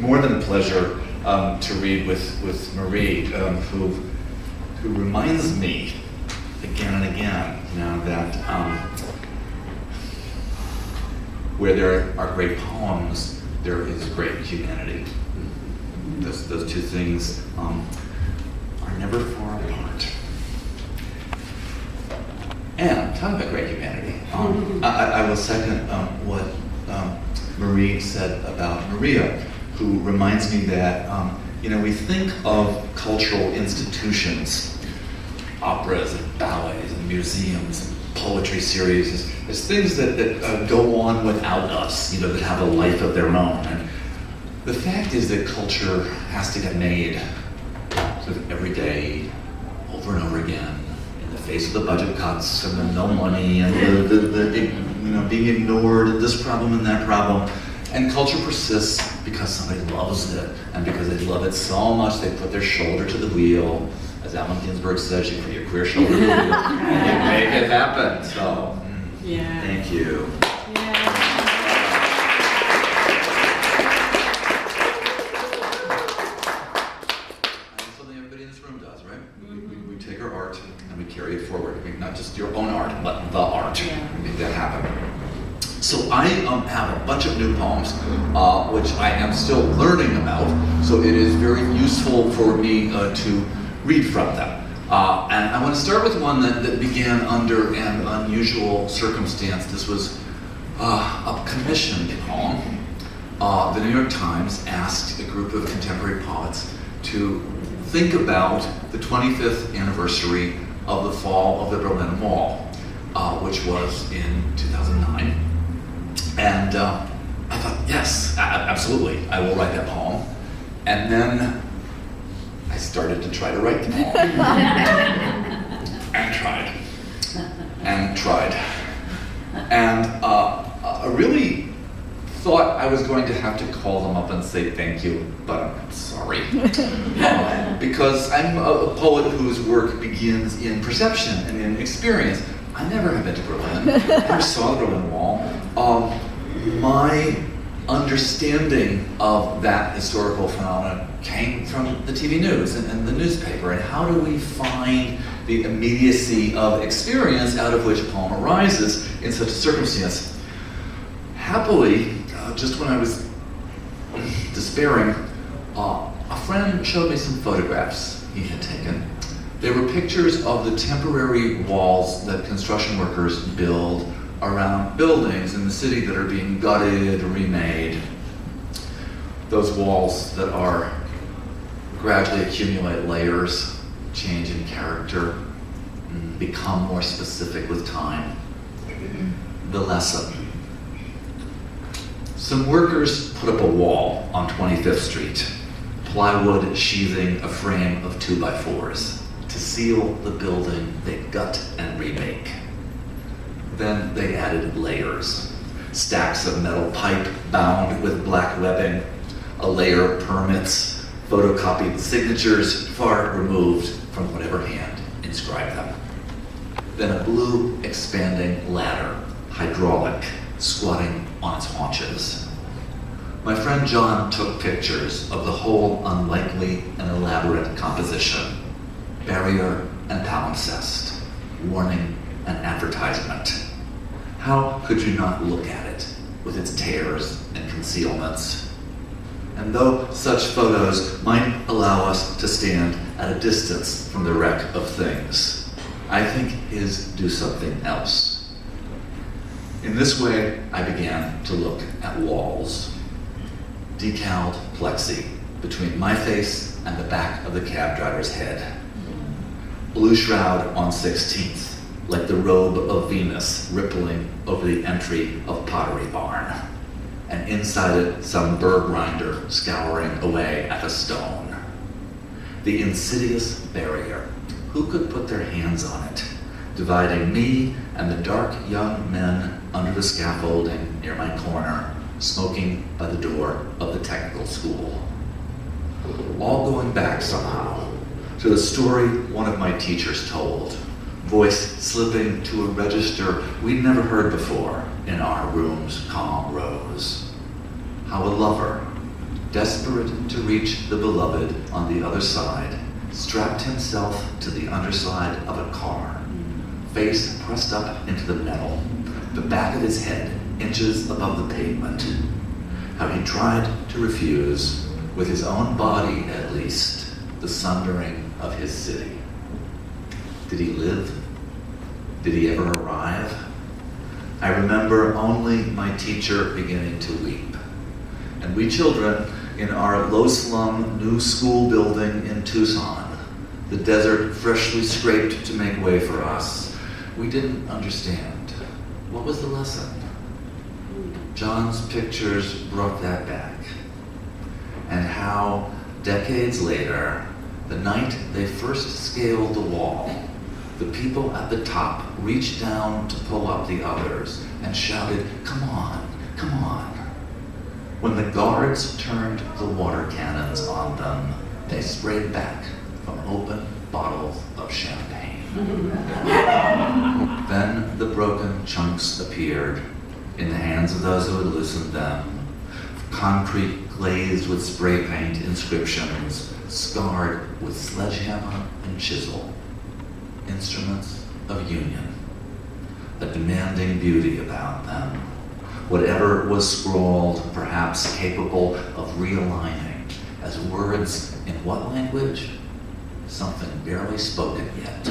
more than a pleasure to read with Marie, who reminds me again and again, that where there are great poems, there is great humanity. Those two things are never far apart. And talking about great humanity, I will second what Marie said about Maria, who reminds me that we think of cultural institutions, operas and ballets and museums and poetry series as things that go on without us, that have a life of their own. And the fact is that culture has to get made sort of every day, over and over again, in the face of the budget cuts and the no money and the being ignored and this problem and that problem. And culture persists because somebody loves it, and because they love it so much they put their shoulder to the wheel. As Allen Ginsberg says, you put your queer shoulder to the wheel and you make it happen. So, thank you. That's something everybody in this room does, right? We take our art and we carry it forward. Not just your own art, but the art. We make that happen. So I have a bunch of new poems, which I am still learning about, so it is very useful for me to read from them. And I want to start with one that began under an unusual circumstance. This was a commissioned poem. The New York Times asked a group of contemporary poets to think about the 25th anniversary of the fall of the Berlin Wall, which was in 2009. And I thought, yes, absolutely, I will write that poem. And then I started to try to write the poem. And tried. And I really thought I was going to have to call them up and say thank you, but I'm sorry. Because I'm a poet whose work begins in perception and in experience. I never have been to Berlin. I never saw the Berlin Wall. My understanding of that historical phenomenon came from the TV news and the newspaper. And how do we find the immediacy of experience out of which a poem arises in such a circumstance? Happily, just when I was despairing, a friend showed me some photographs he had taken. They were pictures of the temporary walls that construction workers build around buildings in the city that are being gutted or remade. Those walls that are gradually accumulate layers, change in character, become more specific with time. The lesson. Some workers put up a wall on 25th Street, plywood sheathing a frame of 2x4s to seal the building they gut and remake. Then they added layers, stacks of metal pipe bound with black webbing, a layer of permits, photocopied signatures far removed from whatever hand inscribed them. Then a blue expanding ladder, hydraulic, squatting on its haunches. My friend John took pictures of the whole unlikely and elaborate composition, barrier and palimpsest, warning and advertisement. How could you not look at it with its tears and concealments? And though such photos might allow us to stand at a distance from the wreck of things, I think his do something else. In this way, I began to look at walls. Decaled plexi between my face and the back of the cab driver's head. Blue shroud on 16th. Like the robe of Venus rippling over the entry of Pottery Barn, and inside it some burr grinder scouring away at a stone. The insidious barrier, who could put their hands on it, dividing me and the dark young men under the scaffolding near my corner, smoking by the door of the technical school. All going back somehow to the story one of my teachers told, voice slipping to a register we'd never heard before in our room's calm rose. How a lover, desperate to reach the beloved on the other side, strapped himself to the underside of a car, face pressed up into the metal, the back of his head inches above the pavement. How he tried to refuse, with his own body at least, the sundering of his city. Did he live? Did he ever arrive? I remember only my teacher beginning to weep. And we children, in our low-slum new school building in Tucson, the desert freshly scraped to make way for us, we didn't understand. What was the lesson? John's pictures brought that back. And how, decades later, the night they first scaled the wall, the people at the top reached down to pull up the others and shouted, "Come on, come on." When the guards turned the water cannons on them, they sprayed back from open bottles of champagne. Then the broken chunks appeared in the hands of those who had loosened them, concrete glazed with spray paint inscriptions, scarred with sledgehammer and chisel, instruments of union, a demanding beauty about them. Whatever was scrawled, perhaps capable of realigning as words in what language? Something barely spoken yet.